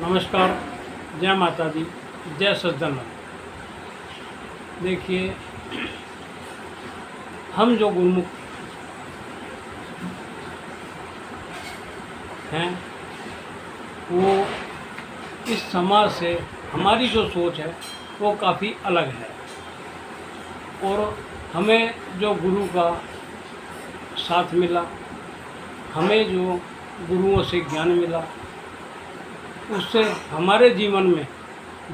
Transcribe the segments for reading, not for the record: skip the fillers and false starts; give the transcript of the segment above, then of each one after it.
नमस्कार, जय माता दी, जय सज्जन। देखिए, हम जो गुरुमुख हैं वो इस समाज से हमारी जो सोच है वो काफ़ी अलग है, और हमें जो गुरु का साथ मिला, हमें जो गुरुओं से ज्ञान मिला, उससे हमारे जीवन में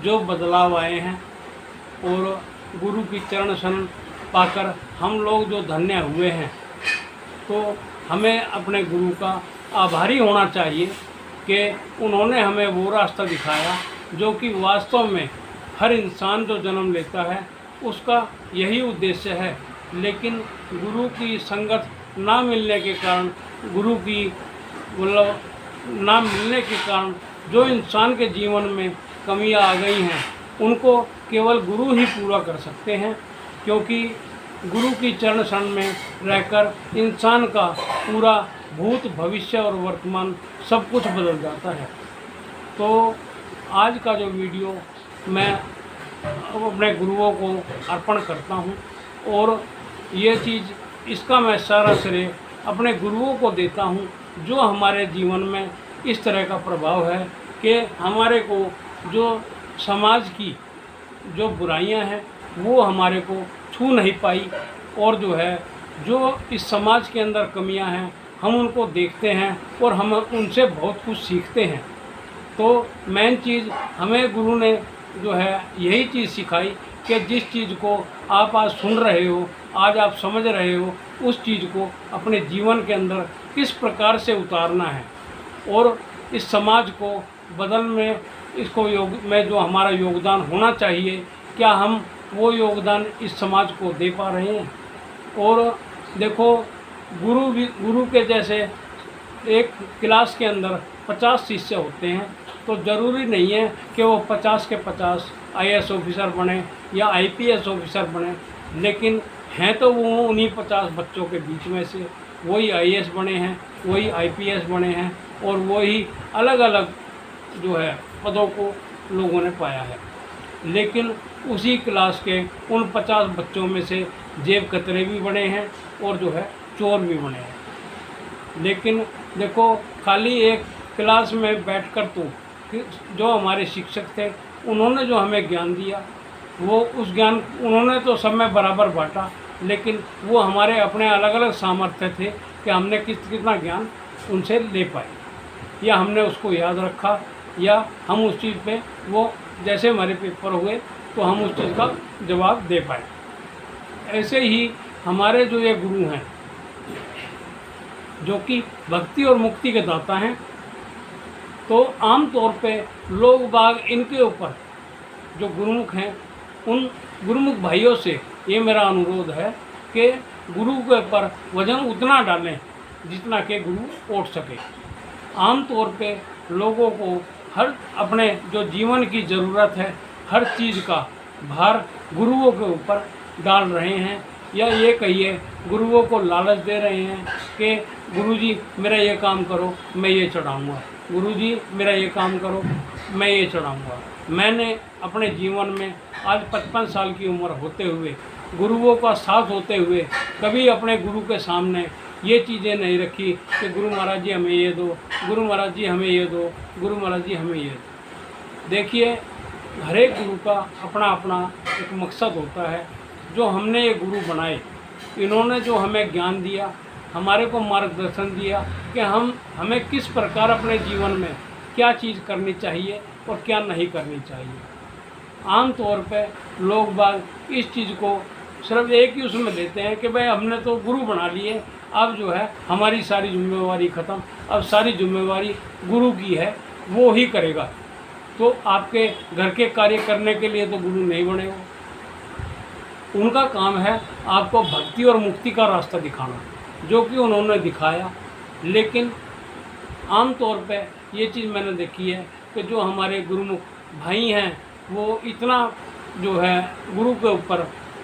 जो बदलाव आए हैं और गुरु की चरण शरण पाकर हम लोग जो धन्य हुए हैं, तो हमें अपने गुरु का आभारी होना चाहिए कि उन्होंने हमें वो रास्ता दिखाया जो कि वास्तव में हर इंसान जो जन्म लेता है उसका यही उद्देश्य है। लेकिन गुरु की संगत ना मिलने के कारण, गुरु की मतलब ना मिलने के कारण जो इंसान के जीवन में कमियां आ गई हैं उनको केवल गुरु ही पूरा कर सकते हैं, क्योंकि गुरु की चरण शरण में रहकर इंसान का पूरा भूत भविष्य और वर्तमान सब कुछ बदल जाता है। तो आज का जो वीडियो मैं अपने गुरुओं को अर्पण करता हूं, और ये चीज़ इसका मैं सारा श्रेय अपने गुरुओं को देता हूं जो हमारे जीवन में इस तरह का प्रभाव है कि हमारे को जो समाज की जो बुराइयां हैं वो हमारे को छू नहीं पाई, और जो है जो इस समाज के अंदर कमियां हैं हम उनको देखते हैं और हम उनसे बहुत कुछ सीखते हैं। तो मेन चीज़ हमें गुरु ने जो है यही चीज़ सिखाई कि जिस चीज़ को आप आज सुन रहे हो, आज आप समझ रहे हो, उस चीज़ को अपने जीवन के अंदर किस प्रकार से उतारना है, और इस समाज को बदलने में इसको योग में जो हमारा योगदान होना चाहिए, क्या हम वो योगदान इस समाज को दे पा रहे हैं। और देखो, गुरु के जैसे एक क्लास के अंदर 50 शिष्य होते हैं, तो ज़रूरी नहीं है कि वो 50 के 50 IAS ऑफिसर बने या IPS ऑफिसर बने, लेकिन हैं तो वो उन्हीं 50 बच्चों के बीच में से वही IAS बने हैं, वही IPS बने हैं, और वही अलग अलग जो है पदों को लोगों ने पाया है। लेकिन उसी क्लास के उन 50 बच्चों में से जेब कतरे भी बने हैं और जो है चोर भी बने हैं। लेकिन देखो, खाली एक क्लास में बैठकर तो जो हमारे शिक्षक थे उन्होंने जो हमें ज्ञान दिया, वो उस ज्ञान उन्होंने तो सब में बराबर बांटा, लेकिन वो हमारे अपने अलग अलग सामर्थ्य थे कि हमने कितना ज्ञान उनसे ले पाए, या हमने उसको याद रखा, या हम उस चीज़ पे वो जैसे हमारे पेपर हुए तो हम उस चीज़ का जवाब दे पाए। ऐसे ही हमारे जो ये गुरु हैं जो कि भक्ति और मुक्ति के दाता हैं, तो आम तौर पे लोग बाग इनके ऊपर जो गुरुमुख हैं, उन गुरुमुख भाइयों से ये मेरा अनुरोध है कि गुरु के ऊपर वजन उतना डालें जितना कि गुरु उठ सके। आम तौर पे लोगों को हर अपने जो जीवन की ज़रूरत है हर चीज़ का भार गुरुओं के ऊपर डाल रहे हैं, या ये कहिए गुरुओं को लालच दे रहे हैं कि गुरुजी मेरा ये काम करो मैं ये चढ़ाऊँगा, गुरुजी मेरा ये काम करो मैं ये चढ़ाऊँगा। मैंने अपने जीवन में आज 55 साल की उम्र होते हुए, गुरुओं का साथ होते हुए, कभी अपने गुरु के सामने ये चीज़ें नहीं रखी कि गुरु महाराज जी हमें ये दो, गुरु महाराज जी हमें ये दो, गुरु महाराज जी हमें ये दो। देखिए, हर एक गुरु का अपना अपना एक मकसद होता है। जो हमने ये गुरु बनाए, इन्होंने जो हमें ज्ञान दिया, हमारे को मार्गदर्शन दिया कि हमें किस प्रकार अपने जीवन में क्या चीज़ करनी चाहिए और क्या नहीं करनी चाहिए। आम तौर पे लोग बाग इस चीज़ को सिर्फ एक ही उसमें देते हैं कि भाई हमने तो गुरु बना लिए, अब जो है हमारी सारी जिम्मेवारी ख़त्म, अब सारी जिम्मेवारी गुरु की है, वो ही करेगा। तो आपके घर के कार्य करने के लिए तो गुरु नहीं बने हो, उनका काम है आपको भक्ति और मुक्ति का रास्ता दिखाना, जो कि उन्होंने दिखाया। लेकिन आम तौर पे ये चीज़ मैंने देखी है कि जो हमारे गुरुमुख भाई हैं वो इतना जो है गुरु के ऊपर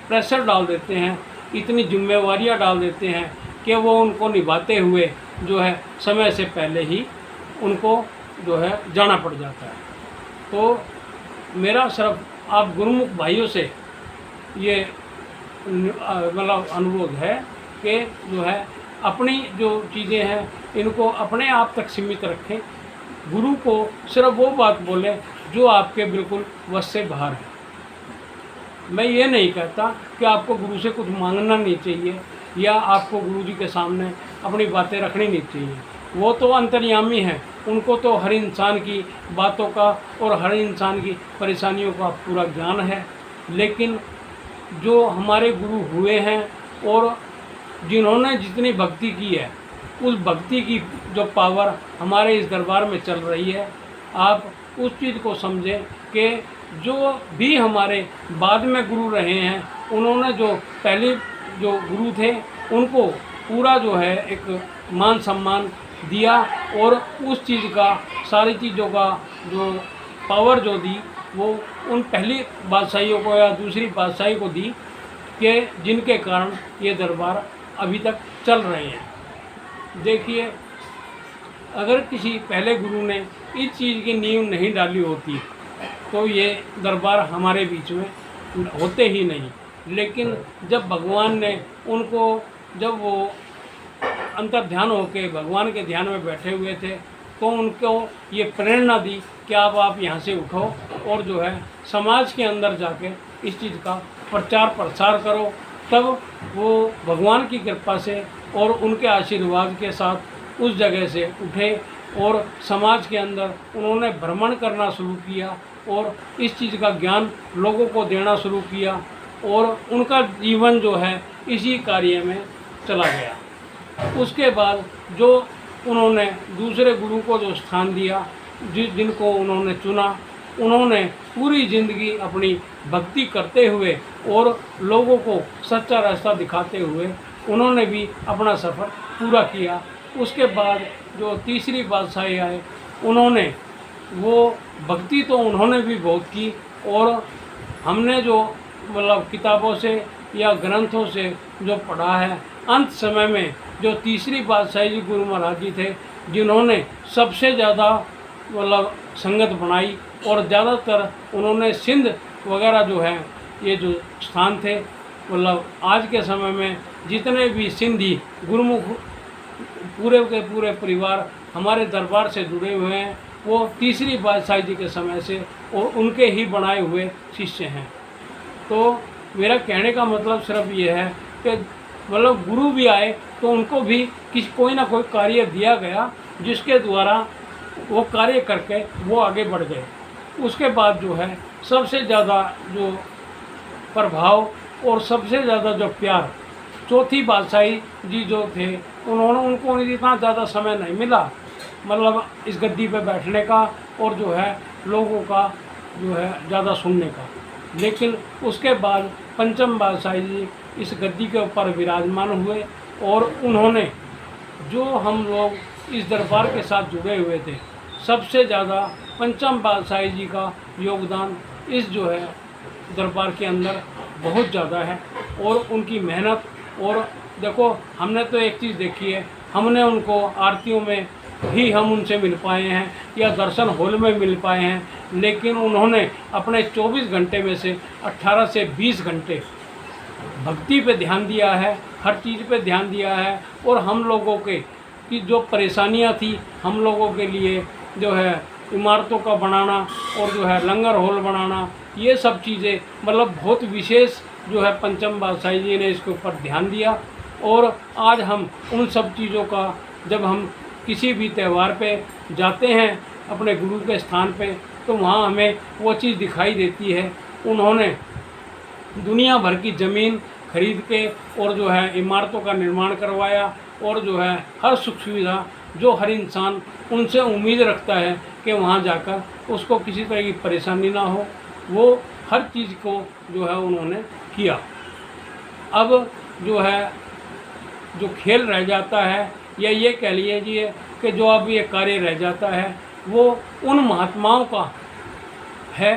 प्रेशर डाल देते हैं, इतनी जिम्मेवारियां डाल देते हैं कि वो उनको निभाते हुए जो है समय से पहले ही उनको जो है जाना पड़ जाता है। तो मेरा सिर्फ आप गुरुमुख भाइयों से ये मतलब अनुरोध है कि जो है अपनी जो चीज़ें हैं इनको अपने आप तक सीमित रखें। गुरु को सिर्फ वो बात बोलें जो आपके बिल्कुल वश से बाहर है। मैं ये नहीं कहता कि आपको गुरु से कुछ मांगना नहीं चाहिए या आपको गुरु जी के सामने अपनी बातें रखनी नहीं चाहिए। वो तो अंतर्यामी हैं, उनको तो हर इंसान की बातों का और हर इंसान की परेशानियों का पूरा ज्ञान है। लेकिन जो हमारे गुरु हुए हैं और जिन्होंने जितनी भक्ति की है, उस भक्ति की जो पावर हमारे इस दरबार में चल रही है, आप उस चीज़ को समझें कि जो भी हमारे बाद में गुरु रहे हैं, उन्होंने जो पहले जो गुरु थे उनको पूरा जो है एक मान सम्मान दिया और उस चीज़ का सारी चीज़ों का जो पावर जो दी वो उन पहली बादशाहियों को या दूसरी बादशाही को दी कि जिनके कारण ये दरबार अभी तक चल रहे हैं। देखिए, अगर किसी पहले गुरु ने इस चीज़ की नींव नहीं डाली होती तो ये दरबार हमारे बीच में होते ही नहीं। लेकिन जब भगवान ने उनको, जब वो अंतर ध्यान होके भगवान के ध्यान में बैठे हुए थे, तो उनको ये प्रेरणा दी कि अब आप यहाँ से उठो और जो है समाज के अंदर जाके इस चीज़ का प्रचार प्रसार करो। तब वो भगवान की कृपा से और उनके आशीर्वाद के साथ उस जगह से उठे और समाज के अंदर उन्होंने भ्रमण करना शुरू किया और इस चीज़ का ज्ञान लोगों को देना शुरू किया और उनका जीवन जो है इसी कार्य में चला गया। उसके बाद जो उन्होंने दूसरे गुरु को जो स्थान दिया, जिनको उन्होंने चुना, उन्होंने पूरी ज़िंदगी अपनी भक्ति करते हुए और लोगों को सच्चा रास्ता दिखाते हुए उन्होंने भी अपना सफ़र पूरा किया। उसके बाद जो तीसरी बादशाही आए, उन्होंने वो भक्ति तो उन्होंने भी बहुत की और हमने जो मतलब किताबों से या ग्रंथों से जो पढ़ा है, अंत समय में जो तीसरी बादशाही जी गुरु महाराज जी थे, जिन्होंने सबसे ज़्यादा मतलब संगत बनाई और ज़्यादातर उन्होंने सिंध वगैरह जो है ये जो स्थान थे, मतलब आज के समय में जितने भी सिंधी गुरुमुख पूरे के पूरे परिवार हमारे दरबार से जुड़े हुए हैं, वो तीसरी बादशाही जी के समय से और उनके ही बनाए हुए शिष्य हैं। तो मेरा कहने का मतलब सिर्फ ये है कि मतलब गुरु भी आए तो उनको भी कोई ना कोई कार्य दिया गया, जिसके द्वारा वो कार्य करके वो आगे बढ़ गए। उसके बाद जो है सबसे ज़्यादा जो प्रभाव और सबसे ज़्यादा जो प्यार चौथी बादशाही जी जो थे, उनको इतना ज़्यादा समय नहीं मिला मतलब इस गद्दी पे बैठने का और जो है लोगों का जो है ज़्यादा सुनने का। लेकिन उसके बाद पंचम बादशाही जी इस गद्दी के ऊपर विराजमान हुए और उन्होंने जो हम लोग इस दरबार के साथ जुड़े हुए थे, सबसे ज़्यादा पंचम बादशाही जी का योगदान इस जो है दरबार के अंदर बहुत ज़्यादा है और उनकी मेहनत। और देखो, हमने तो एक चीज़ देखी है, हमने उनको आरतियों में ही हम उनसे मिल पाए हैं या दर्शन हॉल में मिल पाए हैं, लेकिन उन्होंने अपने 24 घंटे में से 18 से 20 घंटे भक्ति पे ध्यान दिया है, हर चीज़ पे ध्यान दिया है। और हम लोगों के की जो परेशानियां थी, हम लोगों के लिए जो है इमारतों का बनाना और जो है लंगर हॉल बनाना, ये सब चीज़ें मतलब बहुत विशेष जो है पंचम बादशाही जी ने इसके ऊपर ध्यान दिया। और आज हम उन सब चीज़ों का, जब हम किसी भी त्यौहार पे जाते हैं अपने गुरु के स्थान पे, तो वहाँ हमें वो चीज़ दिखाई देती है। उन्होंने दुनिया भर की ज़मीन खरीद के और जो है इमारतों का निर्माण करवाया और जो है हर सुख सुविधा जो हर इंसान उनसे उम्मीद रखता है कि वहाँ जाकर उसको किसी तरह की परेशानी ना हो, वो हर चीज़ को जो है उन्होंने किया। अब जो है जो खेल रह जाता है, या ये कह लीजिए कि जो अब ये कार्य रह जाता है, वो उन महात्माओं का है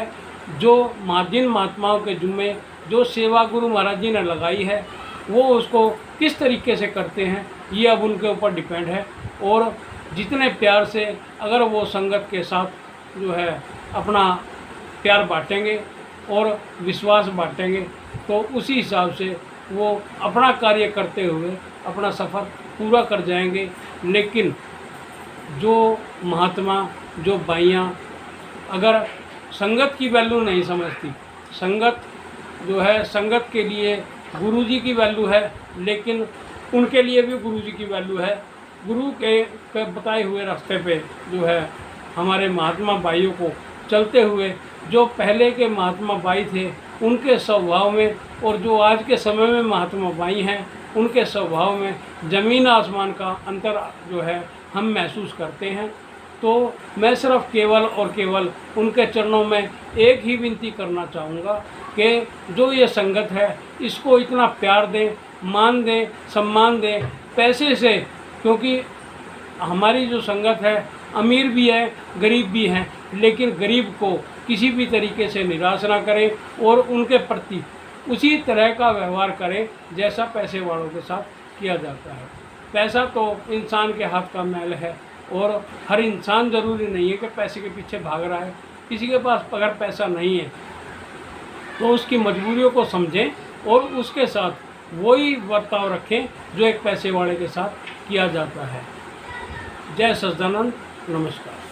जो जिन महात्माओं के जुम्मे जो सेवा गुरु महाराज जी ने लगाई है, वो उसको किस तरीके से करते हैं ये अब उनके ऊपर डिपेंड है। और जितने प्यार से अगर वो संगत के साथ जो है अपना प्यार बांटेंगे और विश्वास बांटेंगे, तो उसी हिसाब से वो अपना कार्य करते हुए अपना सफ़र पूरा कर जाएंगे। लेकिन जो महात्मा, जो बाइयाँ अगर संगत की वैल्यू नहीं समझती, संगत जो है, संगत के लिए गुरुजी की वैल्यू है, लेकिन उनके लिए भी गुरुजी की वैल्यू है। गुरु के बताए हुए रास्ते पे जो है हमारे महात्मा भाइयों को चलते हुए, जो पहले के महात्मा भाई थे उनके स्वभाव में और जो आज के समय में महात्मा भाई हैं उनके स्वभाव में ज़मीन आसमान का अंतर जो है हम महसूस करते हैं। तो मैं सिर्फ केवल और केवल उनके चरणों में एक ही विनती करना चाहूँगा कि जो ये संगत है इसको इतना प्यार दें, मान दें, सम्मान दें पैसे से, क्योंकि हमारी जो संगत है अमीर भी है, गरीब भी हैं, लेकिन गरीब को किसी भी तरीके से निराश ना करें और उनके प्रति उसी तरह का व्यवहार करें जैसा पैसे वालों के साथ किया जाता है। पैसा तो इंसान के हाथ का मैल है और हर इंसान ज़रूरी नहीं है कि पैसे के पीछे भाग रहा है। किसी के पास अगर पैसा नहीं है तो उसकी मजबूरियों को समझें और उसके साथ वही बर्ताव रखें जो एक पैसे वाले के साथ किया जाता है। जय सच्चिदानंद, नमस्कार।